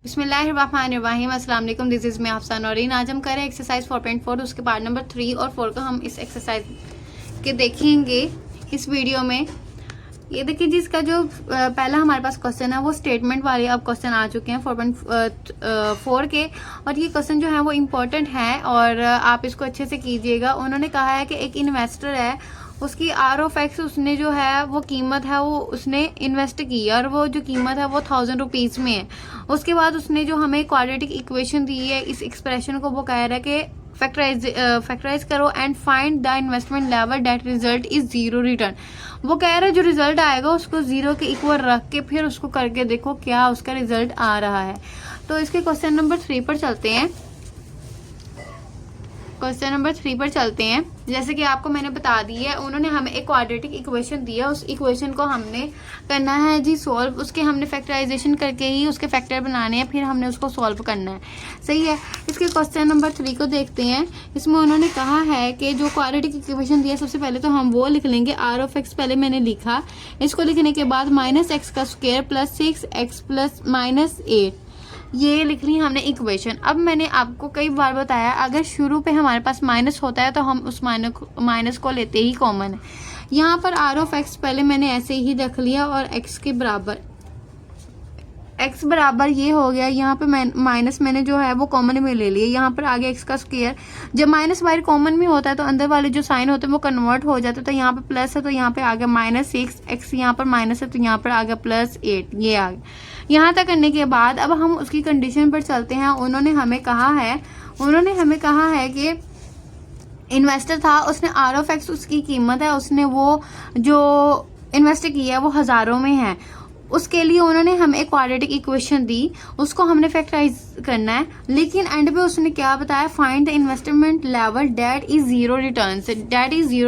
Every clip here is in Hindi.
बिस्मिल्लाहिर्रहमानिर्रहीम, अस्सलाम वालेकुम। दिस इज़ मैं हफ्सा नौरीन। आज हम कर रहे हैं एक्सरसाइज 4.4, उसके पार्ट नंबर 3 और 4 को हम इस एक्सरसाइज के देखेंगे इस वीडियो में। ये देखिए जिसका जो पहला हमारे पास क्वेश्चन है वो स्टेटमेंट वाले अब क्वेश्चन आ चुके हैं 4.4 के, और ये क्वेश्चन जो है वो इम्पोर्टेंट है और आप इसको अच्छे से कीजिएगा। उन्होंने कहा है कि एक इन्वेस्टर है, उसकी आर ऑफ एक्स उसने जो है वो कीमत है वो उसने इन्वेस्ट की और वो जो कीमत है वो 1000 रुपीज़ में है। उसके बाद उसने जो हमें क्वाड्रेटिक इक्वेशन दी है, इस एक्सप्रेशन को वो कह रहा है कि फैक्टराइज करो and find the investment level that result is zero return. वो कह रहा है जो रिजल्ट आएगा उसको जीरो के इक्वल रख के फिर उसको करके देखो क्या उसका रिजल्ट आ रहा है। तो इसके क्वेश्चन नंबर 3 पर चलते हैं। क्वेश्चन नंबर 3 पर चलते हैं। जैसे कि आपको मैंने बता दी है, उन्होंने हमें एक क्वाड्रेटिक इक्वेशन दिया, उस इक्वेशन को हमने करना है जी सॉल्व। उसके हमने फैक्टराइजेशन करके ही उसके फैक्टर बनाने हैं, फिर हमने उसको सॉल्व करना है। सही है। इसके क्वेश्चन नंबर 3 को देखते हैं। इसमें उन्होंने कहा है कि जो क्वाड्रेटिक इक्वेशन दिया, सबसे पहले तो हम वो लिख लेंगे। आर ऑफ एक्स पहले मैंने लिखा, इसको लिखने के बाद माइनस एक्स का square plus 6x plus minus 8, ये लिख ली हमने इक्वेशन। अब मैंने आपको कई बार बताया अगर शुरू पे हमारे पास माइनस होता है तो हम उस माइनस को लेते ही कॉमन है। यहाँ पर आर ऑफ एक्स पहले मैंने ऐसे ही रख लिया और एक्स के बराबर, एक्स बराबर ये हो गया। यहाँ पे माइनस मैंने जो है वो कॉमन में ले लिया। यहाँ पर आगे एक्स का स्क्वायर, जब माइनस बाहर कॉमन में होता है तो अंदर वाले जो साइन होते हैं वो कन्वर्ट हो जाते हैं। तो यहाँ पे प्लस है तो यहाँ पे आ गया माइनस 6x, यहाँ पर माइनस है तो यहाँ पर आ गया प्लस 8, ये आ गया। यहाँ तक करने के बाद अब हम उसकी कंडीशन पर चलते हैं। उन्होंने हमें कहा है कि इन्वेस्टर था, उसने आर ऑफ एक्स उसकी कीमत है, उसने वो जो इन्वेस्ट किया है वो हज़ारों में है। उसके लिए उन्होंने हमें एक क्वाड्रेटिक इक्वेशन दी, उसको हमने फैक्टराइज करना है। लेकिन एंड पे उसने क्या बताया, find the investment level that is zero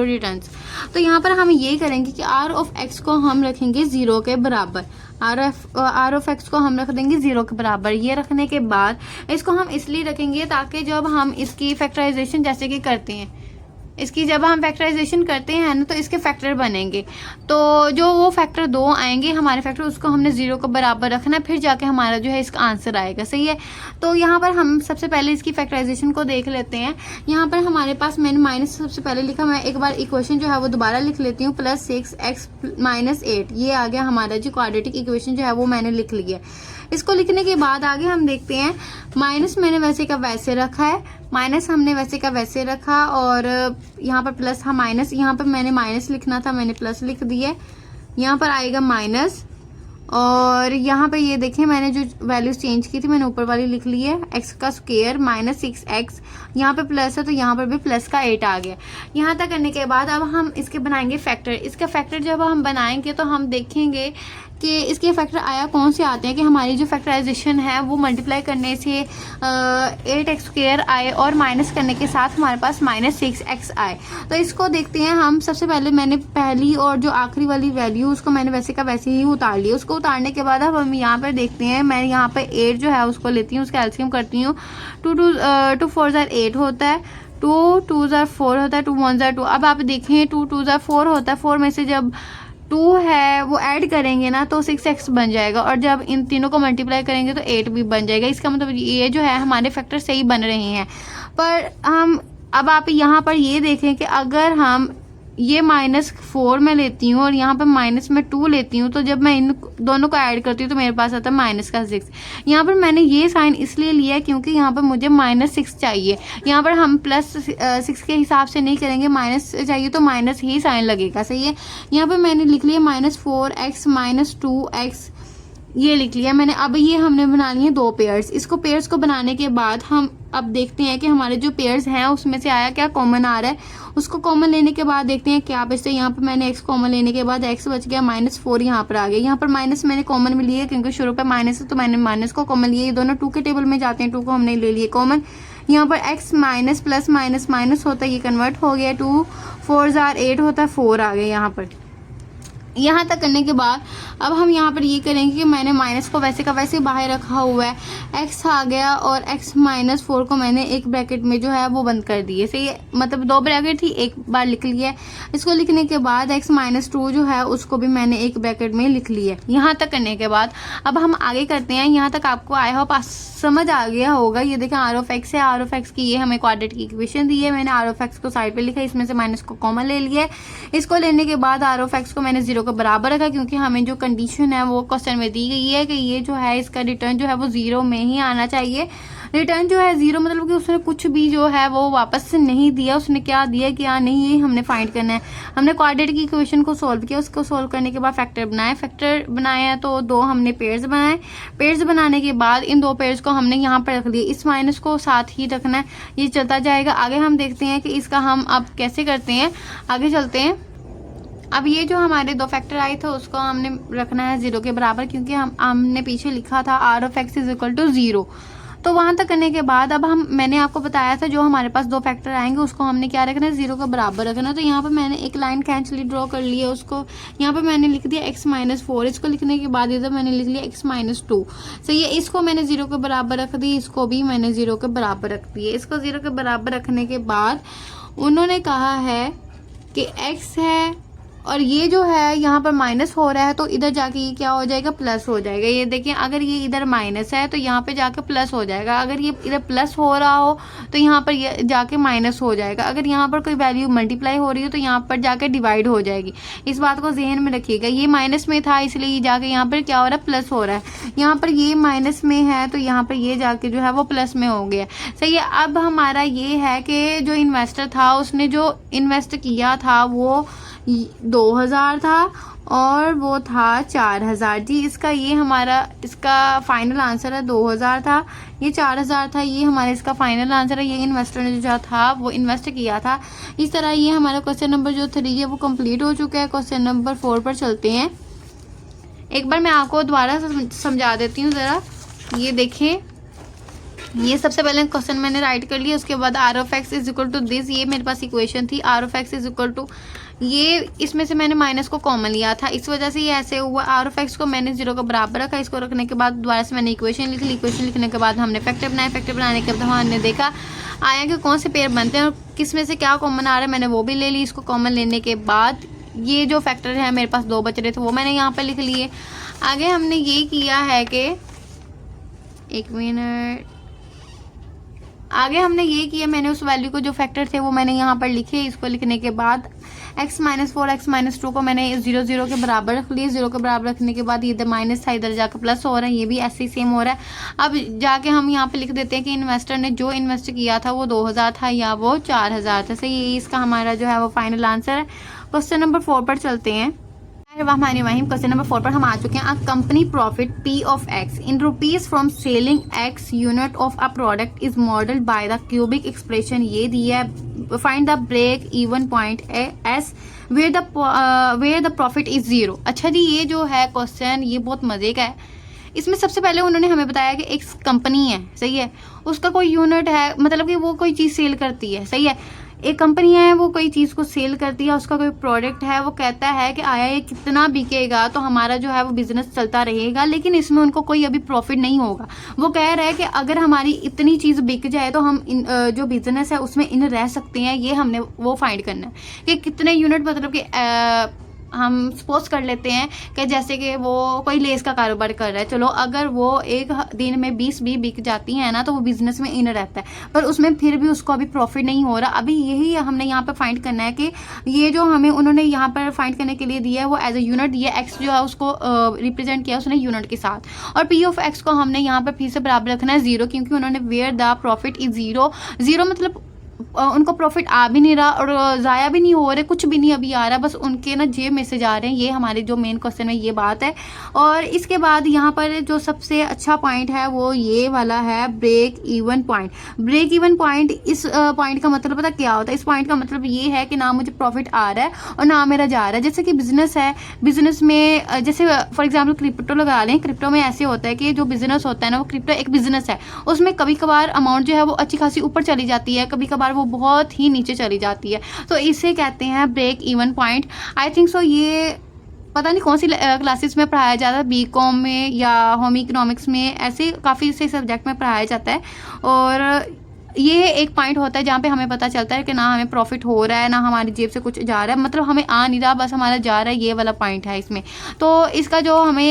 returns. तो यहाँ पर हम ये करेंगे कि आर ऑफ एक्स को हम रखेंगे जीरो के बराबर। आर ऑफ एक्स को हम रख देंगे जीरो के बराबर। ये रखने के बाद इसको हम इसलिए रखेंगे ताकि जब हम इसकी फैक्टराइजेशन जैसे कि करते हैं, इसकी जब हम फैक्टराइजेशन करते हैं ना तो इसके फैक्टर बनेंगे। तो जो वो फैक्टर 2 आएंगे हमारे फैक्टर, उसको हमने जीरो के बराबर रखना, फिर जाके हमारा जो है इसका आंसर आएगा। सही है। तो यहाँ पर हम सबसे पहले इसकी फैक्टराइजेशन को देख लेते हैं। यहाँ पर हमारे पास मैंने माइनस सबसे पहले लिखा, मैं एक बार इक्वेशन जो है वो दोबारा लिख लेती हूँ। प्लस 6x माइनस 8, ये आ गया हमारा जो क्वाड्रेटिक इक्वेशन जो है वो मैंने लिख लिया। इसको लिखने के बाद आगे हम देखते हैं, माइनस मैंने वैसे का वैसे रखा है, माइनस हमने वैसे का वैसे रखा, और यहाँ पर प्लस था माइनस, यहाँ पर मैंने माइनस लिखना था मैंने प्लस लिख दिया। यहाँ पर आएगा माइनस, और यहाँ पे ये देखें मैंने जो वैल्यूज चेंज की थी मैंने ऊपर वाली लिख ली है। एक्स का स्क्वायर माइनस 6x, यहाँ पे प्लस है तो यहाँ पर भी प्लस का 8 आ गया। यहाँ तक करने के बाद अब हम इसके बनाएंगे फैक्टर। इसका फैक्टर जब हम बनाएंगे तो हम देखेंगे कि इसके फैक्टर आया कौन से आते हैं कि हमारी जो फैक्टराइजेशन है वो मल्टीप्लाई करने से 8x स्क्वायर आए और माइनस करने के साथ हमारे पास माइनस 6x आए। तो इसको देखते हैं हम। सबसे पहले मैंने पहली और जो आखिरी वाली वैल्यू उसको मैंने वैसे का वैसे ही उतार लिया। उसको उतारने के बाद अब हम यहाँ पर देखते हैं, मैं यहाँ पर 8 जो है उसको लेती हूँ, उसका एलसीएम करती हूँ। 2 4 8 होता है, 2 2 4 होता है, 2 1 2। अब आप देखें 2 2 4 होता है, 4 में से जब 2 है वो ऐड करेंगे ना तो 6x बन जाएगा, और जब इन तीनों को मल्टीप्लाई करेंगे तो 8 भी बन जाएगा। इसका मतलब ये जो है हमारे फैक्टर सही बन रहे हैं। पर हम अब आप यहाँ पर ये देखें कि अगर हम ये -4 में लेती हूँ और यहाँ पर माइनस में 2 लेती हूँ, तो जब मैं इन दोनों को ऐड करती हूँ तो मेरे पास आता है माइनस का 6। यहाँ पर मैंने ये साइन इसलिए लिया है क्योंकि यहाँ पर मुझे -6 चाहिए। यहाँ पर हम प्लस 6 के हिसाब से नहीं करेंगे, माइनस चाहिए तो माइनस ही साइन लगेगा। सही है। यहाँ पर मैंने लिख लिया -4x -2x, ये लिख लिया मैंने। अब ये हमने बना लिए 2 पेयर्स। इसको पेयर्स को बनाने के बाद हम अब देखते हैं कि हमारे जो पेयर्स हैं उसमें से आया क्या कॉमन आ रहा है। उसको कॉमन लेने के बाद देखते हैं क्या बचता है। यहाँ पर मैंने x कॉमन लेने के बाद x बच गया, -4 यहाँ पर आ गया। यहाँ पर माइनस मैंने कॉमन में लिया क्योंकि शुरू पे माइनस है तो मैंने माइनस को कॉमन लिया। ये दोनों 2 के टेबल में जाते हैं, 2 को हमने ले लिए कॉमन। यहाँ पर x minus plus minus minus होता है, ये कन्वर्ट हो गया। 2 4 8 होता है, 4 आ गया यहाँ पर। यहाँ तक करने के बाद अब हम यहाँ पर ये करेंगे कि मैंने माइनस को वैसे का वैसे बाहर रखा हुआ है, x आ गया और x माइनस 4 को मैंने एक ब्रैकेट में जो है वो बंद कर दिए। सही है, मतलब 2 ब्रैकेट थी, एक बार लिख लिया। इसको लिखने के बाद x माइनस 2 जो है उसको भी मैंने एक ब्रैकेट में लिख लिया। यहाँ तक करने के बाद अब हम आगे करते हैं। यहाँ तक आपको आई होप समझ आ गया होगा। ये देखें आर ऑफ एक्स है, आर ऑफ एक्स की ये हमें क्वाड्रेटिक इक्वेशन दी है। मैंने आर ऑफ एक्स को साइड पे लिखा, इसमें से माइनस को कॉमन ले लिया है। इसको लेने के बाद आर ऑफ एक्स को मैंने 0 के बराबर रखा, क्योंकि हमें जो कंडीशन है वो क्वेश्चन में दी गई है कि ये जो है इसका रिटर्न जो है वो 0 में ही आना चाहिए। रिटर्न जो है 0 मतलब कि उसने कुछ भी जो है वो वापस नहीं दिया, उसने क्या दिया क्या नहीं ये हमने फाइंड करना है। हमने क्वाड्रेटिक इक्वेशन को सॉल्व किया, उसको सॉल्व करने के बाद फैक्टर बनाए तो 2 हमने पेयर्स बनाए। पेयर्स बनाने के बाद इन 2 पेयर्स को हमने यहाँ पर रख दिया। इस माइनस को साथ ही रखना है, ये चलता जाएगा। आगे हम देखते हैं कि इसका हम अब कैसे करते हैं, आगे चलते हैं। अब ये जो हमारे 2 फैक्टर आए थे उसको हमने रखना है 0 के बराबर, क्योंकि हमने पीछे लिखा था R of x is equal to 0। तो वहां तक करने के बाद अब मैंने आपको बताया था जो हमारे पास 2 फैक्टर आएंगे उसको हमने क्या रखना है, 0 के बराबर रखना। तो यहाँ पर मैंने एक लाइन कैंचली ड्रॉ कर ली है, उसको यहाँ पर मैंने लिख दिया x माइनस 4। इसको लिखने के बाद इधर मैंने लिख लिया x माइनस 2। सही है, इसको मैंने 0 के बराबर रख दी, इसको भी मैंने 0 के बराबर रख दिए। इसको 0 के बराबर रखने के बाद उन्होंने कहा है कि x है और ये जो है यहाँ पर माइनस हो रहा है, तो इधर जाके ये क्या हो जाएगा, प्लस हो जाएगा। ये देखिए अगर ये इधर माइनस है तो यहाँ पे जाके प्लस हो जाएगा। अगर ये इधर प्लस हो रहा हो तो यहाँ पर ये जाके माइनस हो जाएगा। अगर यहाँ पर कोई वैल्यू मल्टीप्लाई हो रही है तो यहाँ पर जाके डिवाइड हो जाएगी। इस बात को जहन में रखिएगा। ये माइनस में था इसलिए ये जाके यहाँ पर क्या हो रहा है, प्लस हो रहा है। यहाँ पर ये माइनस में है तो यहाँ पर ये जाके जो है वो प्लस में हो गया। सही है, अब हमारा ये है कि जो इन्वेस्टर था उसने जो इन्वेस्ट किया था वो 2000 था और वो था 4000। जी इसका ये हमारा इसका फाइनल आंसर है। 2000 था, ये 4000 था, ये हमारा इसका फाइनल आंसर है। ये इन्वेस्टर ने जो था वो इन्वेस्ट किया था। इस तरह ये हमारा क्वेश्चन नंबर जो 3 है वो कंप्लीट हो चुका है। क्वेश्चन नंबर 4 पर चलते हैं। एक बार मैं आपको दोबारा समझा देती हूँ ज़रा। ये देखें, ये सबसे पहले क्वेश्चन मैंने राइट कर लिया। उसके बाद R of x is equal to this, ये मेरे पास इक्वेशन थी। R of x is equal to ये, इसमें से मैंने माइनस को कॉमन लिया था, इस वजह से ये ऐसे हुआ। आर ऑफ एक्स को मैंने 0 के बराबर रखा। इसको रखने के बाद दोबारा से मैंने इक्वेशन लिख ली। इक्वेशन लिखने के बाद हमने फैक्टर बनाए। फैक्टर बनाने के बाद हमने देखा आया कि कौन से पेयर बनते हैं और किस में से क्या कॉमन आ रहा है, मैंने वो भी ले ली। इसको कॉमन लेने के बाद ये जो फैक्टर है मेरे पास 2 बच रहे थे वो मैंने यहाँ पर लिख लिए। आगे हमने ये किया है कि एक मिनट, आगे हमने ये किया, मैंने उस वैल्यू को जो फैक्टर थे वो मैंने यहाँ पर लिखे। इसको लिखने के बाद x माइनस 4 x माइनस 2 को मैंने 0 0 के बराबर रख लिया। 0 के बराबर रखने के बाद इधर माइनस था, इधर जाकर प्लस हो रहा है, ये भी ऐसे ही सेम हो रहा है। अब जाके हम यहाँ पे लिख देते हैं कि इन्वेस्टर ने जो इन्वेस्ट किया था वो 2000 था या वो 4000 था। सही, ये इसका हमारा जो है वो फाइनल आंसर है। क्वेश्चन नंबर 4 पर चलते हैं। क्वेश्चन नंबर 4 पर हम आ चुके हैं। A company profit P of X in rupees from selling X unit of a product is modeled by the cubic expression ये दिया है। Find the break even point S where the profit is 0। अच्छा जी, ये जो है क्वेश्चन ये बहुत मजे का है। इसमें सबसे पहले उन्होंने हमें बताया कि एक कंपनी है, सही है, उसका कोई यूनिट है, मतलब कि वो कोई चीज़ सेल करती है। सही है, एक कंपनी है वो कोई चीज़ को सेल करती है, उसका कोई प्रोडक्ट है, वो कहता है कि आया ये कितना बिकेगा तो हमारा जो है वो बिजनेस चलता रहेगा, लेकिन इसमें उनको कोई अभी प्रॉफिट नहीं होगा। वो कह रहा है कि अगर हमारी इतनी चीज़ बिक जाए तो हम जो बिजनेस है उसमें इन रह सकते हैं। ये हमने वो फाइंड करना है कि कितने यूनिट, मतलब कि हम सपोज कर लेते हैं कि जैसे कि वो कोई लेस का कारोबार कर रहा है। चलो अगर वो एक दिन में 20 भी बिक जाती है ना तो वो बिजनेस में इन रहता है, पर उसमें फिर भी उसको अभी प्रॉफिट नहीं हो रहा। अभी यही हमने यहाँ पर फाइंड करना है कि ये जो हमें उन्होंने यहाँ पर फाइंड करने के लिए दिया है वो एज ए यूनिट दिया। एक्स जो है उसको रिप्रेजेंट किया उसने यूनिट के साथ, और पी ऑफ एक्स को हमने यहाँ पर फिर से बराबर रखना है 0, क्योंकि उन्होंने वेयर द प्रॉफिट इज 0। 0 मतलब उनको प्रॉफिट आ भी नहीं रहा और ज़ाया भी नहीं हो रहे, कुछ भी नहीं अभी आ रहा, बस उनके ना जेब में से जा रहे हैं। ये हमारे जो मेन क्वेश्चन में ये बात है। और इसके बाद यहाँ पर जो सबसे अच्छा पॉइंट है वो ये वाला है, break even point. Break even point, इस पॉइंट का मतलब पता क्या होता है? इस पॉइंट का मतलब ये है कि ना मुझे प्रॉफिट आ रहा है और ना मेरा जा रहा है। जैसे कि बिजनेस है, बिजनेस में जैसे फॉर एग्जाम्पल क्रिप्टो लगा लें। क्रिप्टो में ऐसे होता है कि जो बिजनेस होता है ना, वो क्रिप्टो एक बिजनेस है, उसमें कभी कभार अमाउंट जो है वो अच्छी खासी ऊपर चली जाती है, कभी कभार वो बहुत ही नीचे चली जाती है, तो इसे कहते हैं break even point. I think so ये पता नहीं कौन सी क्लासेस में पढ़ाया जाता है, बीकॉम में या होम इकोनॉमिक्स में, ऐसे काफ़ी से सब्जेक्ट में पढ़ाया जाता है। और ये एक पॉइंट होता है जहाँ पे हमें पता चलता है कि ना हमें प्रॉफिट हो रहा है ना हमारी जेब से कुछ जा रहा है, मतलब हमें आ नहीं रहा, बस हमारा जा रहा है, ये वाला पॉइंट है इसमें। तो इसका जो हमें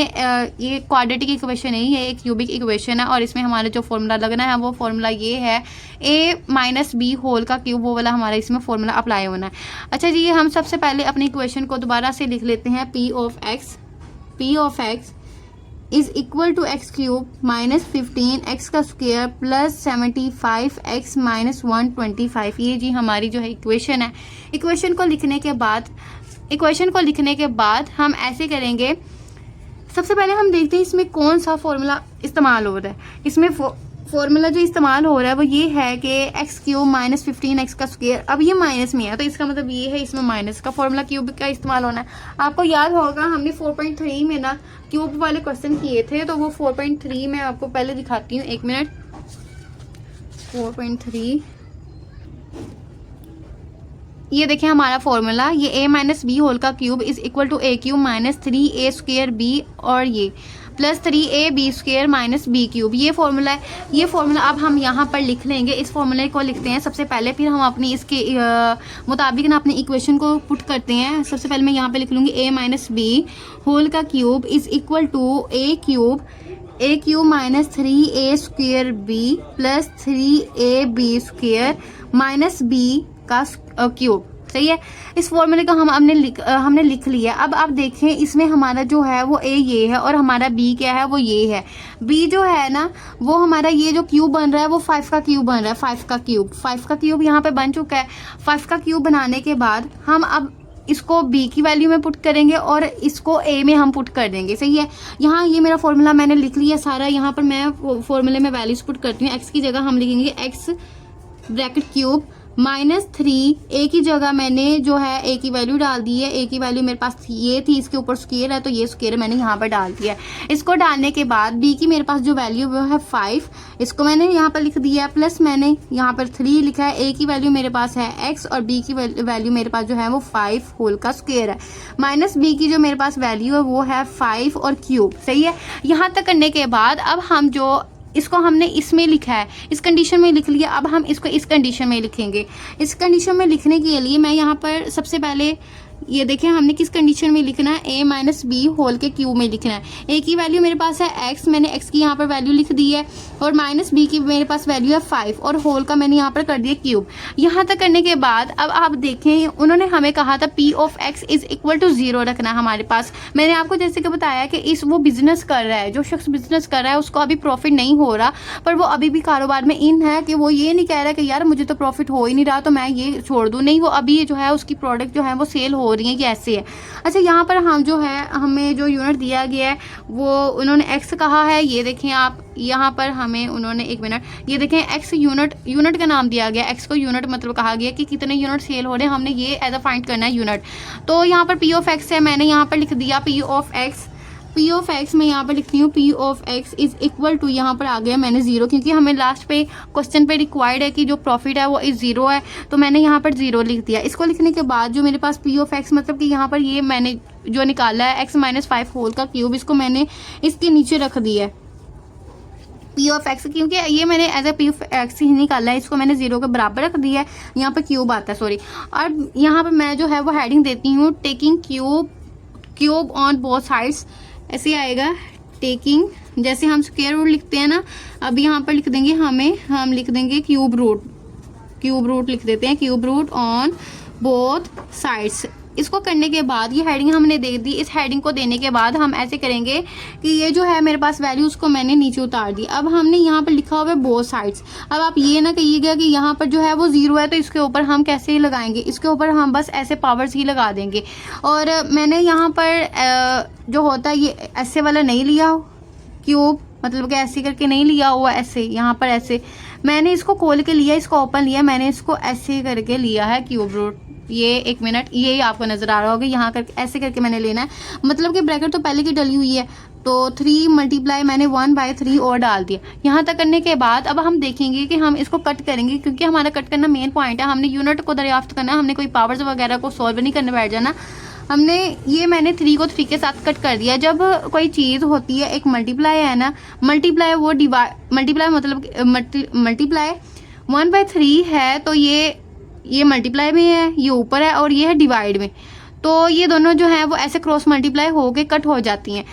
ये क्वाड्रेटिक इक्वेशन है, ये एक क्यूबिक इक्वेशन है और इसमें हमारा जो फॉर्मूला लगना है वो फॉर्मूला ये है a माइनस बी होल का क्यूब, वो वाला हमारा इसमें फॉर्मूला अप्लाई होना है। अच्छा जी, हम सबसे पहले अपनी इक्वेशन को दोबारा से लिख लेते हैं। p of x is equal to x cube minus 15 x का स्क्वायर प्लस 75 एक्स माइनस 125। ये जी हमारी जो है इक्वेशन है। इक्वेशन को लिखने के बाद हम ऐसे करेंगे, सबसे पहले हम देखते हैं इसमें कौन सा फॉर्मूला इस्तेमाल हो रहा है। इसमें फॉर्मूला जो इस्तेमाल हो रहा है वो ये है कि एक्स क्यूब माइनस 15 एक्स का स्क्वायर। अब ये माइनस में है तो इसका मतलब ये है इसमें माइनस का फॉर्मूला क्यूब का इस्तेमाल होना है। आपको याद होगा हमने 4.3 में ना क्यूब वाले क्वेश्चन किए थे, तो वो 4.3 में आपको पहले दिखाती हूँ, 1 मिनट। 4.3 ये देखें हमारा फॉर्मूला, ये a माइनस बी होल का cube is equal to a cube minus 3a square b और ये plus 3a b square minus b cube, ये फॉर्मूला है। ये फॉर्मूला अब हम यहाँ पर लिख लेंगे। इस फॉर्मूले को लिखते हैं सबसे पहले, फिर हम अपनी इसके मुताबिक ना अपनी इक्वेशन को पुट करते हैं। सबसे पहले मैं यहाँ पे लिख लूँगी a माइनस बी होल का cube is equal to a cube minus 3a square b plus 3a b square minus b का क्यूब। सही है, इस फॉर्मूले का हमने लिख लिया। अब आप देखें इसमें हमारा जो है वो a ये है और हमारा b क्या है, वो ये है। b जो है ना वो हमारा ये जो क्यूब बन रहा है वो 5 का क्यूब बन रहा है। 5 का क्यूब यहाँ पे बन चुका है। 5 का क्यूब बनाने के बाद हम अब इसको b की वैल्यू में पुट करेंगे और इसको a में हम पुट कर देंगे। सही है, यहाँ ये मेरा फॉर्मूला मैंने लिख लिया सारा। यहाँ पर मैं फॉर्मूले में वैल्यूज पुट करती हूँ। x की जगह हम लिखेंगे x ब्रैकेट क्यूब माइनस 3, ए की जगह मैंने जो है ए की वैल्यू डाल दी है। ए की वैल्यू मेरे पास ये थी, इसके ऊपर स्क्वायर है तो ये स्क्वायर मैंने यहाँ पर डाल दिया है। इसको डालने के बाद बी की मेरे पास जो वैल्यू वो है 5, इसको मैंने यहाँ पर लिख दिया है, प्लस मैंने यहाँ पर 3 लिखा है। ए की वैल्यू मेरे पास है x और बी की वैल्यू मेरे पास जो है वो 5 होल का स्क्वायर है, माइनस बी की जो मेरे पास वैल्यू है वो है 5 और क्यूब। सही है, यहाँ तक करने के बाद अब हम जो इसको हमने इसमें लिखा है, इस कंडीशन में लिख लिया। अब हम इसको इस कंडीशन में लिखेंगे। इस कंडीशन में लिखने के लिए मैं यहाँ पर सबसे पहले ये देखें हमने किस कंडीशन में लिखना है, a माइनस बी होल के क्यूब में लिखना है। a की वैल्यू मेरे पास है x, मैंने x की यहाँ पर वैल्यू लिख दी है, और माइनस b की मेरे पास वैल्यू है 5 और होल का मैंने यहाँ पर कर दिया क्यूब। यहाँ तक करने के बाद अब आप देखें उन्होंने हमें कहा था p of x is equal to 0 रखना हमारे पास। मैंने आपको जैसे कि बताया कि वो बिजनेस कर रहा है, जो शख्स बिजनेस कर रहा है उसको अभी प्रॉफिट नहीं हो रहा, पर वो अभी भी कारोबार में इन है कि वो ये नहीं कह रहा कि यार मुझे तो प्रॉफिट हो ही नहीं रहा तो मैं ये छोड़ दूँ। नहीं, वो अभी जो है उसकी प्रोडक्ट जो है वो सेल हो रही है, ये ऐसे है। अच्छा, यहाँ पर हम जो है हमें जो यूनिट दिया गया है वो उन्होंने x कहा है। ये देखें आप, यहाँ पर हमें उन्होंने 1 मिनट, ये देखें x यूनिट का नाम दिया गया। x को यूनिट मतलब कहा गया कि कितने यूनिट सेल हो रहे हैं, हमने ये एज अ फाइंड करना है यूनिट। तो यहाँ पर p ऑफ x है, मैंने यहाँ पर लिख दिया p ऑफ x मैं यहाँ पर लिखती हूँ p of x is equal to, यहाँ पर आ गया मैंने 0, क्योंकि हमें लास्ट पे क्वेश्चन पे रिक्वायर्ड है कि जो प्रॉफिट है वो इस 0 है, तो मैंने यहाँ पर 0 लिख दिया। इसको लिखने के बाद जो मेरे पास p ऑफ x मतलब कि यहाँ पर ये मैंने जो निकाला है x माइनस 5 होल का क्यूब, इसको मैंने इसके नीचे रख दिया है p ऑफ x, क्योंकि ये मैंने as a p of x ही निकाला है, इसको मैंने 0 के बराबर रख दिया है। यहाँ पर क्यूब आता है, सॉरी। और यहाँ पर मैं जो है वो हेडिंग देती हूँ taking cube on both sides, ऐसे आएगा टेकिंग, जैसे हम स्क्वायर रूट लिखते हैं ना, अब यहाँ पर लिख देंगे हम लिख देंगे क्यूब रूट लिख देते हैं, cube root on both sides. इसको करने के बाद ये हेडिंग हमने दे दी। इस हेडिंग को देने के बाद हम ऐसे करेंगे कि ये जो है मेरे पास वैल्यू उसको मैंने नीचे उतार दी। अब हमने यहाँ पर लिखा हुआ है बोथ साइड्स। अब आप ये ना कहिएगा कि यहाँ पर जो है वो 0 है तो इसके ऊपर हम कैसे ही लगाएंगे, इसके ऊपर हम बस ऐसे पावर्स ही लगा देंगे। और मैंने यहाँ पर जो होता है ये ऐसे वाला नहीं लिया क्यूब, मतलब कि ऐसे करके नहीं लिया हुआ, ऐसे यहाँ पर ऐसे मैंने इसको खोल के लिया, इसको ओपन लिया, मैंने इसको ऐसे करके लिया है क्यूब रूट। ये 1 मिनट, ये आपको नजर आ रहा होगा, यहाँ करके ऐसे करके मैंने लेना है, मतलब कि ब्रैकेट तो पहले की डली हुई है, तो 3 मल्टीप्लाई मैंने 1/3 और डाल दिया। यहाँ तक करने के बाद अब हम देखेंगे कि हम इसको कट करेंगे, क्योंकि हमारा कट करना मेन पॉइंट है। हमने यूनिट को दरियाफ्त करना है, हमने कोई पावर्स वगैरह को सॉल्व नहीं करने बैठ जाना। हमने ये मैंने 3 को 3 के साथ कट कर दिया। जब कोई चीज़ होती है एक मल्टीप्लाई है ना, मल्टीप्लाई वो मल्टीप्लाई मतलब मल्टीप्लाई 1/3 है, तो ये मल्टीप्लाई में है, ये ऊपर है, और ये है डिवाइड में। तो ये दोनों जो है वो ऐसे क्रॉस मल्टीप्लाई होके कट हो जाती हैं।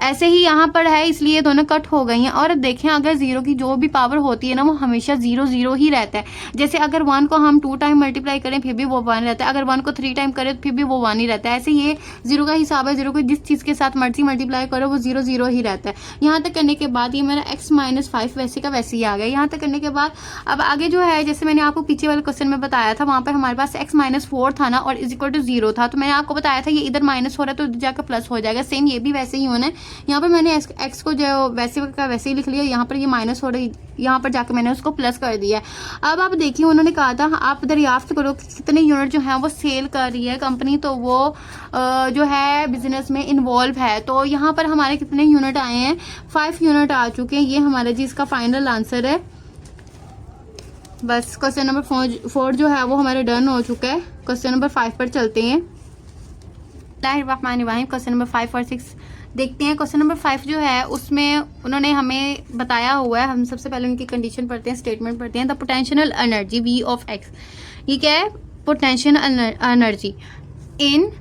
ऐसे ही यहाँ पर है, इसलिए दोनों कट हो गई हैं। और देखें अगर जीरो की जो भी पावर होती है ना वो हमेशा 0 0 ही रहता है। जैसे अगर 1 को हम 2 टाइम मल्टीप्लाई करें फिर भी वो 1 रहता है, अगर 1 को 3 टाइम करें फिर भी वो 1 ही रहता है। ऐसे ये जीरो का हिसाब है, जीरो को जिस चीज़ के साथ मर्जी मल्टीप्लाई करो वो 0 0 ही रहता है। यहाँ तक करने के बाद ये मेरा x-5 वैसे का वैसे ही आ गया। यहाँ तक करने के बाद अब आगे जो है, जैसे मैंने आपको पीछे वाले क्वेश्चन में बताया था, वहाँ पर हमारे पास x-4 था ना और = 0 था, तो मैंने आपको बताया था ये इधर माइनस हो रहा है तो इधर जाकर प्लस हो जाएगा। सेम ये भी वैसे ही होना है। यहाँ पर मैंने x को जो वैसे का वैसे ही लिख लिया, यहाँ पर ये माइनस हो रही, यहाँ पर जाकर मैंने उसको प्लस कर दिया। अब आप देखिए उन्होंने कहा था आप दरियाफ्त करो कि कितने यूनिट जो है वो सेल कर रही है कंपनी, तो वो जो है बिजनेस में इन्वॉल्व है। तो यहाँ पर हमारे कितने यूनिट आए हैं, 5 यूनिट आ चुके हैं। ये हमारा जी इसका फाइनल आंसर है। बस क्वेश्चन नंबर 4 जो है वो हमारे डन हो चुका है। क्वेश्चन नंबर 5 पर चलते हैं। क्वेश्चन नंबर 5 और 6 देखते हैं। क्वेश्चन नंबर 5 जो है उसमें उन्होंने हमें बताया हुआ है, हम सबसे पहले उनकी कंडीशन पढ़ते हैं, स्टेटमेंट पढ़ते हैं। The potential energy V of x, ये क्या है, potential energy in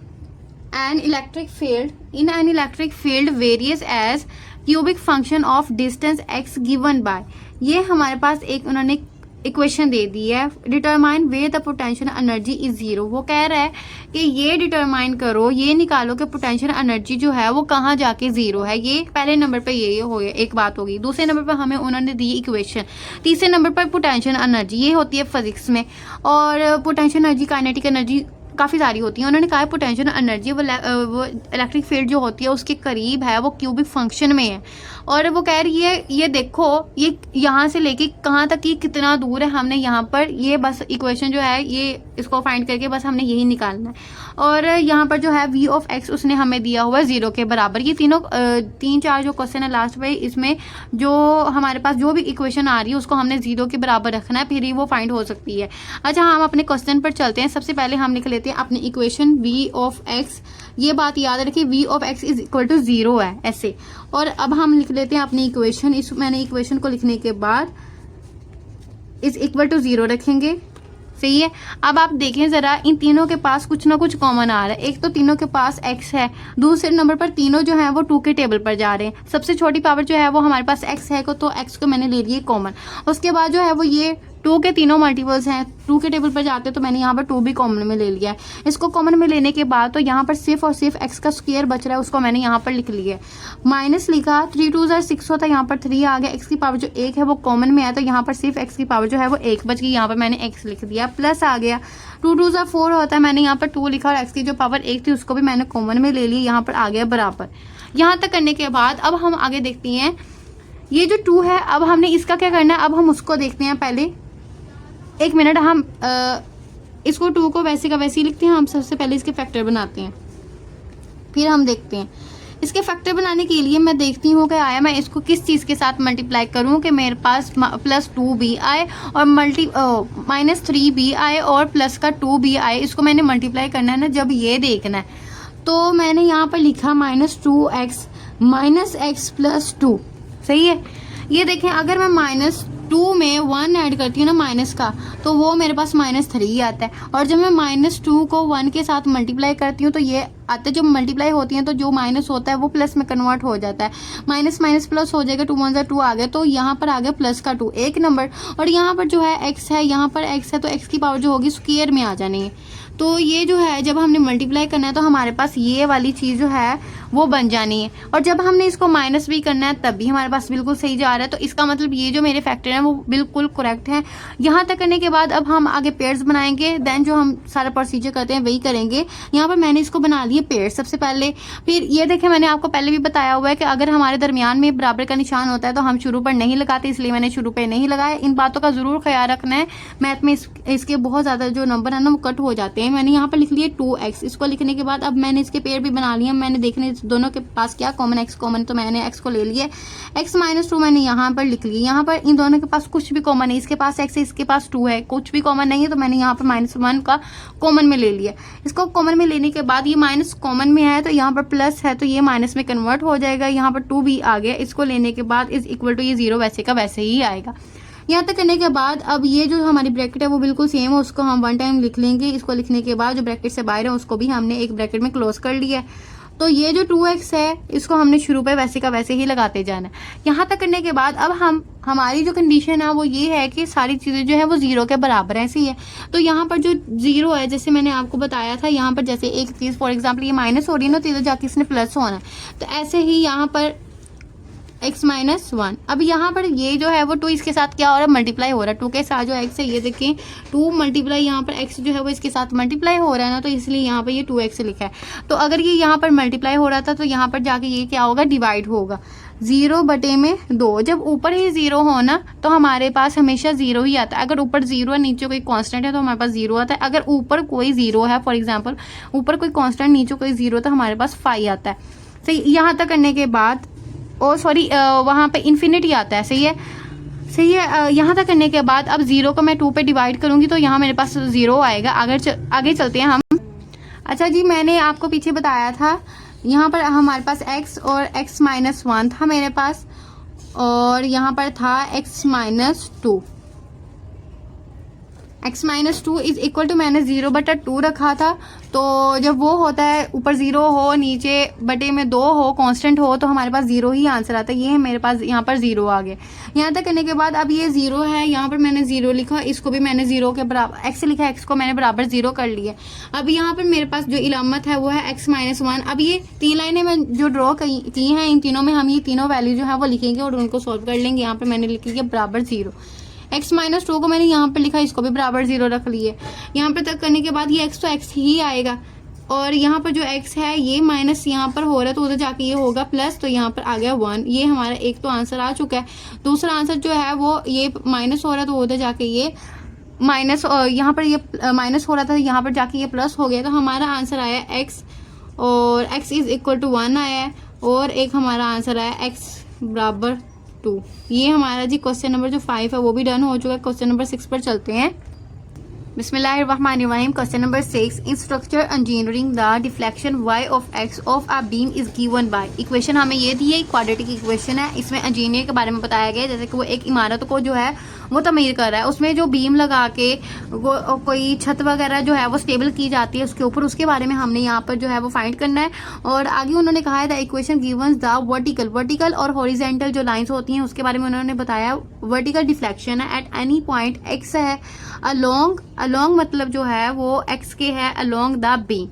an electric field varies as cubic function of distance x given by, ये हमारे पास एक उन्होंने इक्वेशन दे दी है। Determine where the potential energy is 0, वो कह रहा है कि ये डिटरमाइन करो, ये निकालो कि पोटेंशियल एनर्जी जो है वो कहाँ जाके 0 है। ये पहले नंबर पे ये हो गया, एक बात होगी। दूसरे नंबर पर हमें उन्होंने दी इक्वेशन। तीसरे नंबर पर पोटेंशियल एनर्जी ये होती है फिजिक्स में, और पोटेंशियल एनर्जी काइनेटिक एनर्जी काफ़ी सारी होती है। उन्होंने कहा पोटेंशियल एनर्जी वो इलेक्ट्रिक फील्ड जो होती है उसके करीब है, वो क्यूबिक फंक्शन में है। और वो कह रही है ये देखो ये यहाँ से लेके कहाँ तक ये कितना दूर है, हमने यहाँ पर ये बस इक्वेशन जो है ये इसको फाइंड करके बस हमने यही निकालना है। और यहाँ पर जो है V ऑफ x उसने हमें दिया हुआ है 0 के बराबर। ये तीनों 3-4 जो क्वेश्चन है लास्ट में, इसमें जो हमारे पास जो भी इक्वेशन आ रही है उसको हमने 0 के बराबर रखना है, फिर ही वो फाइंड हो सकती है। अच्छा, हम अपने क्वेश्चन पर चलते हैं। सबसे पहले हम लिख लेते हैं अपनी इक्वेशन V ऑफ x। ये बात याद रखिए V ऑफ x = 0 है ऐसे। और अब हम लिख लेते हैं अपनी इक्वेशन। मैंने इक्वेशन को लिखने के बाद इस =0 रखेंगे, सही है। अब आप देखें ज़रा, इन तीनों के पास कुछ ना कुछ कॉमन आ रहा है। एक तो तीनों के पास x है, दूसरे नंबर पर तीनों जो है वो 2 के टेबल पर जा रहे हैं। सबसे छोटी पावर जो है वो हमारे पास x है, तो x को मैंने ले लिया कॉमन। उसके बाद जो है वो ये 2 के तीनों मल्टीपल्स हैं, 2 के टेबल पर जाते हैं, तो मैंने यहाँ पर 2 भी कॉमन में ले लिया है। इसको कॉमन में लेने के बाद तो यहाँ पर सिर्फ और सिर्फ x का स्क्वायर बच रहा है, उसको मैंने यहाँ पर लिख लिया है। माइनस लिखा, 3 2 6 होता है, यहाँ पर 3 आ गया। x की पावर जो 1 है वो कॉमन में है, तो यहाँ पर सिर्फ x की पावर जो है वो 1 बच गई, यहाँ पर मैंने x लिख दिया। प्लस आ गया, 2 2 4 होता है, मैंने यहाँ पर 2 लिखा, और x की जो पावर 1 थी उसको भी मैंने कॉमन में ले ली, यहाँ पर आ गया बराबर। यहाँ तक करने के बाद अब हम आगे देखते हैं। ये जो 2 है, अब हमने इसका क्या करना है, अब हम उसको देखते हैं। पहले 1 मिनट, हम इसको 2 को वैसे का वैसे ही लिखते हैं। हम सबसे पहले इसके फैक्टर बनाते हैं, फिर हम देखते हैं। इसके फैक्टर बनाने के लिए मैं देखती हूँ कि आया मैं इसको किस चीज़ के साथ मल्टीप्लाई करूँ कि मेरे पास +2 भी आए और -3 भी आए और प्लस का 2 भी आए। इसको मैंने मल्टीप्लाई करना है ना, जब ये देखना है। तो मैंने यहाँ पर लिखा -2x -x + 2, सही है। ये देखें, अगर मैं -2 में 1 ऐड करती हूँ ना माइनस का, तो वो मेरे पास -3 आता है। और जब मैं -2 को 1 के साथ मल्टीप्लाई करती हूँ तो ये आता है। जब मल्टीप्लाई होती हैं तो जो माइनस होता है वो प्लस में कन्वर्ट हो जाता है, माइनस माइनस प्लस हो जाएगा। 2 1 2 आ गया, तो यहाँ पर आ गया +2 1 नंबर। और यहाँ पर जो है x है, यहाँ पर x है, तो x की पावर जो होगी स्क्वायर में आ जानी है। तो ये जो है जब हमने मल्टीप्लाई करना है तो हमारे पास ये वाली चीज़ जो है वो बन जानी है। और जब हमने इसको माइनस भी करना है तब भी हमारे पास बिल्कुल सही जा रहा है। तो इसका मतलब ये जो मेरे फैक्टर हैं वो बिल्कुल करेक्ट हैं। यहाँ तक करने के बाद अब हम आगे पेयर्स बनाएंगे, देन जो हम सारा प्रोसीजर करते हैं वही करेंगे। यहाँ पर मैंने इसको बना लिए पेयर्स सबसे पहले। फिर ये देखें, मैंने आपको पहले भी बताया हुआ है कि अगर हमारे दरमियान में बराबर का निशान होता है तो हम शुरू पर नहीं लगाते, इसलिए मैंने शुरू पर नहीं लगाया। इन बातों का ज़रूर ख्याल रखना है। मैथ में इसके बहुत ज़्यादा जो नंबर है ना वो कट हो जाते हैं मैंने यहाँ पर लिख लिया 2x। इसको लिखने के बाद अब मैंने इसके पेयर भी बना लिए। मैंने देखने दोनों के पास क्या कॉमन, x कॉमन, तो मैंने x को ले लिया। x -2 मैंने यहाँ पर लिख लिया। यहाँ पर इन दोनों के पास कुछ भी कॉमन है, इसके पास x है, इसके पास 2 है, कुछ भी कॉमन नहीं है, तो मैंने यहाँ पर -1 का कॉमन में ले लिया। इसको कॉमन में लेने के बाद ये माइनस कॉमन में है तो यहाँ पर प्लस है तो ये माइनस में कन्वर्ट हो जाएगा। यहाँ पर 2 भी आ गया। इसको लेने के बाद इज इक्वल टू ये 0 वैसे का वैसे ही आएगा। यहाँ तक करने के बाद अब ये जो हमारी ब्रैकेट है वो बिल्कुल सेम है, उसको हम 1 टाइम लिख लेंगे। इसको लिखने के बाद जो ब्रैकेट से बाहर है उसको भी हमने एक ब्रैकेट में क्लोज कर लिया। तो ये जो 2x है इसको हमने शुरू पे वैसे का वैसे ही लगाते जाना है। यहाँ तक करने के बाद अब हमारी जो कंडीशन है वो ये है कि सारी चीज़ें जो है वो 0 के बराबर ऐसी है। तो यहाँ पर जो 0 है, जैसे मैंने आपको बताया था, यहाँ पर जैसे एक चीज़ फॉर एग्जाम्पल ये माइनस हो रही है ना, तो इधर जाके इसने प्लस होना है। तो ऐसे ही यहाँ पर x -1, अब यहाँ पर ये जो है वो 2 इसके साथ क्या हो रहा है, मल्टीप्लाई हो रहा है। 2 के साथ जो x है ये देखें 2 मल्टीप्लाई, यहाँ पर x जो है वो इसके साथ मल्टीप्लाई हो रहा है ना, तो इसलिए यहाँ पर ये 2x लिखा है। तो अगर ये यहाँ पर मल्टीप्लाई हो रहा था तो यहाँ पर जाके ये क्या होगा, डिवाइड होगा 0/2। जब ऊपर ही 0 हो ना तो हमारे पास हमेशा 0 ही आता है। अगर ऊपर 0 है, नीचे कोई कांस्टेंट है तो हमारे पास 0 आता है। अगर ऊपर कोई 0 है, फॉर एग्जांपल ऊपर कोई कांस्टेंट नीचे कोई 0, तो हमारे पास 5 आता है। सही, यहाँ तक करने के बाद वहाँ पे इन्फिनिटी आता है। सही है। यहाँ तक करने के बाद अब 0 को मैं 2 पे डिवाइड करूँगी तो यहाँ मेरे पास 0 आएगा। आगे चलते हैं हम। अच्छा जी, मैंने आपको पीछे बताया था यहाँ पर हमारे पास x और x -1 था मेरे पास, और यहाँ पर था x -2। x -2 is equal to मैंने 0/2 रखा था। तो जब वो होता है ऊपर 0 हो नीचे बटे में 2 हो, कांस्टेंट हो, तो हमारे पास 0 ही आंसर आता है। ये है मेरे पास यहाँ पर 0 आ गया। यहाँ तक करने के बाद अब ये 0 है, यहाँ पर मैंने 0 लिखा, इसको भी मैंने 0 के बराबर x लिखा, x को मैंने बराबर 0 कर लिया। अब यहाँ पर मेरे पास जो इलामत है वो है x -1। अब ये 3 लाइनें मैं जो ड्रॉ की हैं, इन तीनों में हम ये तीनों वैल्यू जो है वो लिखेंगे और उनको सॉल्व कर लेंगे। यहाँ पर मैंने लिखी है बराबर 0। x -2 को मैंने यहाँ पे लिखा, इसको भी बराबर 0 रख लिए। यहाँ पे तक करने के बाद ये x तो x ही आएगा, और यहाँ पर जो x है ये माइनस यहाँ पर हो रहा है तो उधर जाके ये होगा प्लस, तो यहाँ पर आ गया 1। ये हमारा एक तो आंसर आ चुका है। दूसरा आंसर जो है वो ये माइनस हो रहा है तो उधर जाके ये माइनस, यहाँ पर ये माइनस हो रहा था यहाँ पर जाके ये प्लस हो गया। तो हमारा आंसर आया x, और x इज इक्वल टू 1 आया है, और एक हमारा आंसर आया x बराबर 2। ये हमारा जी क्वेश्चन नंबर जो 5 है वो भी डन हो चुका है। क्वेश्चन नंबर 6 पर चलते हैं। बिस्मिल्लाहिर्रहमानिर्रहीम। Question number 6, in structure engineering the deflection y of x of a beam is given by. Equation हमें ये दी है, क्वाड्रेटिक इक्वेशन है। इसमें इंजीनियर के बारे में बताया गया है, जैसे कि वो एक इमारत को जो है वो तमीर कर रहा है, उसमें जो बीम लगा के कोई छत वगैरह जो है वो स्टेबल की जाती है उसके ऊपर, उसके बारे में हमने यहाँ पर जो है वो फाइंड करना है। और आगे उन्होंने कहा है द इक्वेशन गिवंस द वर्टिकल और हॉरिजेंटल जो लाइंस होती हैं उसके बारे में उन्होंने बताया। वर्टिकल डिफ्लेक्शन है एट एनी पॉइंट x है, अलोंग मतलब जो है वो x के है, along the beam,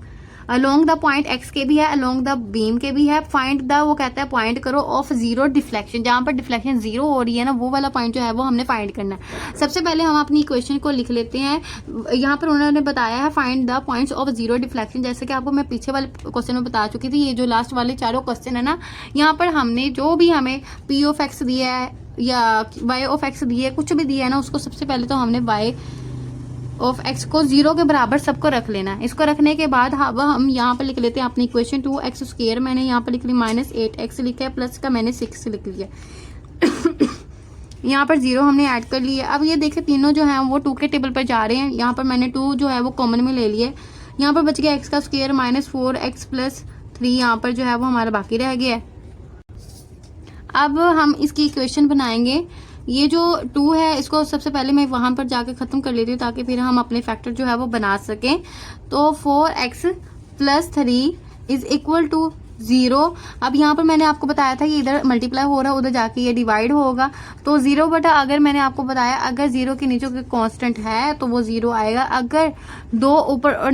along the point x के भी है, अलोंग द बीम के भी है। फाइंड द, वो कहता है पॉइंट करो ऑफ 0 डिफ्लेक्शन, जहां पर डिफ्लेक्शन 0 हो रही है ना, वो वाला पॉइंट जो है वो हमने फाइंड करना है। सबसे पहले हम अपनी इक्वेशन को लिख लेते हैं। यहाँ पर उन्होंने बताया है find the points of 0 deflection. जैसे कि आपको मैं पीछे वाले क्वेश्चन में बता चुकी थी, ये जो लास्ट वाले चारों क्वेश्चन है ना, यहाँ पर हमने जो भी हमें p ऑफ x दिया है या y ऑफ x दिया है, कुछ भी दिया है ना, उसको सबसे पहले तो हमने y ऑफ x को 0 के बराबर सबको रख लेना है। इसको रखने के बाद हम यहाँ पर लिख लेते हैं अपनी इक्वेशन 2x²। मैंने यहाँ पर लिख ली -8x लिखा है, प्लस का मैंने 6 लिख लिया। यहाँ पर 0 हमने ऐड कर लिया। अब ये देखें तीनों जो हैं वो 2 के टेबल पर जा रहे हैं। यहाँ पर मैंने 2 जो है वो कॉमन में ले लिए। यहाँ पर बच गया x² -4x + 3, यहाँ पर जो है वो हमारा बाकी रह गया है। अब हम इसकी इक्वेशन बनाएंगे। ये जो 2 है इसको सबसे पहले मैं वहां पर जाके ख़त्म कर लेती हूँ ताकि फिर हम अपने फैक्टर जो है वो बना सकें। तो 4x + 3 इज इक्वल टू 0। अब यहाँ पर मैंने आपको बताया था कि इधर मल्टीप्लाई हो रहा है, उधर जाके ये डिवाइड होगा। तो 0 बटा, अगर मैंने आपको बताया अगर 0 के नीचे कोई कांस्टेंट है तो वो 0 आएगा। अगर 2 ऊपर और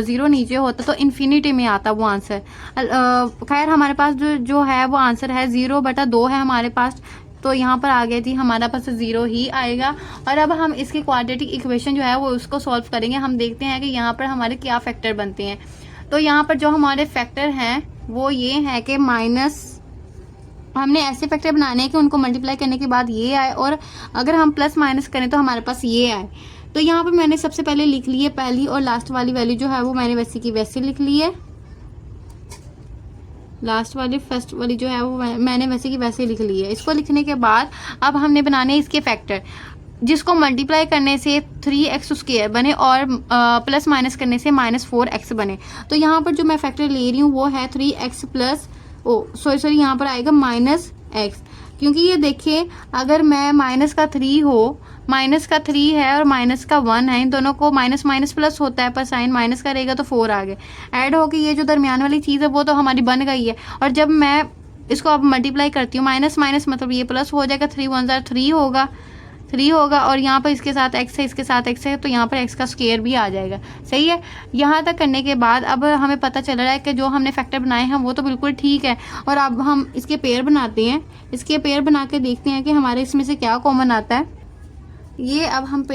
0 नीचे होता तो इन्फिनिटी में आता वो आंसर। खैर हमारे पास जो है वो आंसर है 0/2 है हमारे पास, तो यहाँ पर आ गया जी हमारा पास 0 ही आएगा। और अब हम इसकी क्वाड्रेटिक इक्वेशन जो है वो उसको सॉल्व करेंगे। हम देखते हैं कि यहाँ पर हमारे क्या फैक्टर बनते हैं। तो यहाँ पर जो हमारे फैक्टर हैं वो ये है कि हमने ऐसे फैक्टर बनाने हैं कि उनको मल्टीप्लाई करने के बाद ये आए, और अगर हम प्लस माइनस करें तो हमारे पास ये आए। तो यहाँ पर मैंने सबसे पहले लिख ली है पहली और लास्ट वाली वैल्यू जो है वो मैंने वैसे की वैसे लिख ली है। लास्ट वाली फर्स्ट वाली जो है वो मैंने वैसे की वैसे लिख ली है। इसको लिखने के बाद अब हमने बनाने इसके फैक्टर, जिसको मल्टीप्लाई करने से 3x² बने और प्लस माइनस करने से -4x बने। तो यहाँ पर जो मैं फैक्टर ले रही हूँ वो है 3x प्लस सॉरी यहाँ पर आएगा -x, क्योंकि ये देखिए अगर मैं माइनस का 3 है और माइनस का 1 है, इन दोनों को माइनस माइनस प्लस होता है पर साइन माइनस का रहेगा तो 4 आ गए। ऐड होके ये जो दरमियान वाली चीज़ है वो तो हमारी बन गई है। और जब मैं इसको अब मल्टीप्लाई करती हूँ माइनस माइनस मतलब ये प्लस हो जाएगा, 3 1 3 होगा और यहाँ पर इसके साथ x है इसके साथ x है तो यहाँ पर x का स्क्वायर भी आ जाएगा। सही है। यहाँ तक करने के बाद अब हमें पता चल रहा है कि जो हमने फैक्टर बनाए हैं वो तो बिल्कुल ठीक है। और अब हम इसके पेयर बनाते हैं। इसके पेयर बना के देखते हैं कि हमारे इसमें से क्या कॉमन आता है। ये अब हम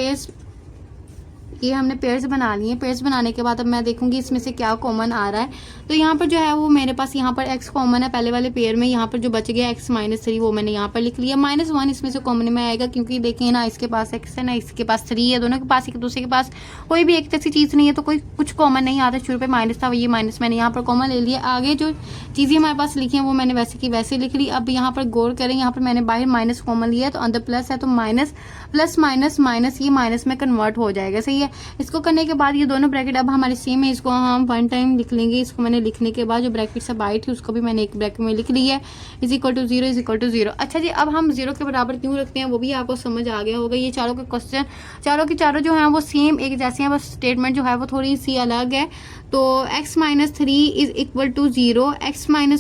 ये हमने पेयर्स बना लिए। पेयर्स बनाने के बाद अब मैं देखूंगी इसमें से क्या कॉमन आ रहा है। तो यहाँ पर जो है वो मेरे पास यहाँ पर x कॉमन है पहले वाले पेयर में। यहाँ पर जो बच गया x -3 वो मैंने यहाँ पर लिख लिया। -1 इसमें से कॉमन में आएगा, क्योंकि देखिए ना इसके पास x है ना इसके पास 3 है, दोनों के पास एक दूसरे के पास कोई भी एक जैसी चीज़ नहीं है तो कोई कुछ कॉमन नहीं आता। शुरू पे माइनस था, ये माइनस मैंने यहाँ पर कॉमन ले लिया। आगे जो चीज़ें हमारे पास लिखी हैं वो मैंने वैसे की वैसे लिख ली। अब यहाँ पर गौर करें, यहाँ पर मैंने बाहर माइनस कॉमन लिया तो अंदर प्लस है तो माइनस प्लस माइनस माइनस ये माइनस में कन्वर्ट हो जाएगा। सही है। इसको करने के बाद ये दोनों ब्रैकेट अब हमारे सेम है, इसको हम 1 टाइम लिख लेंगे। इसको मैंने लिखने के बाद जो ब्रैकेट सब आई थी उसको भी मैंने एक ब्रैकेट में लिख ली है, = 0 अच्छा जी, अब हम 0 के बराबर क्यों रखते हैं वो भी आपको समझ आ गया होगा। ये चारों के क्वेश्चन चारों के चारों जो हैं वो सेम एक जैसे हैं, बस स्टेटमेंट जो है वो थोड़ी सी अलग है। तो x - 3 = 0, x - 1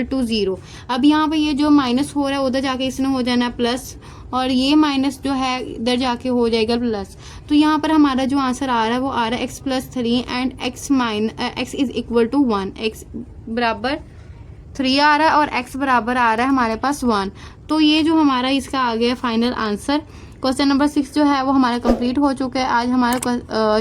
= 0। अब यहाँ पे ये जो माइनस हो रहा है उधर जाके इसने हो जाना प्लस और ये माइनस जो है इधर जाके हो जाएगा प्लस। तो यहाँ पर हमारा जो आंसर आ रहा है वो आ रहा है x + 3 एंड x = 1, x बराबर 3 आ रहा है और x बराबर आ रहा है हमारे पास 1। तो ये जो हमारा इसका आ गया फाइनल आंसर। क्वेश्चन नंबर 6 जो है वो हमारा कंप्लीट हो चुका है। आज हमारा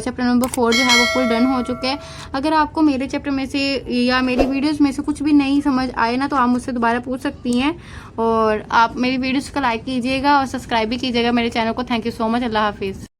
चैप्टर नंबर 4 जो है वो फुल डन हो चुका है। अगर आपको मेरे चैप्टर में से या मेरी वीडियोस में से कुछ भी नहीं समझ आए ना तो आप मुझसे दोबारा पूछ सकती हैं। और आप मेरी वीडियोस को लाइक कीजिएगा और सब्सक्राइब भी कीजिएगा मेरे चैनल को। Thank you so much. अल्लाह हाफिज़।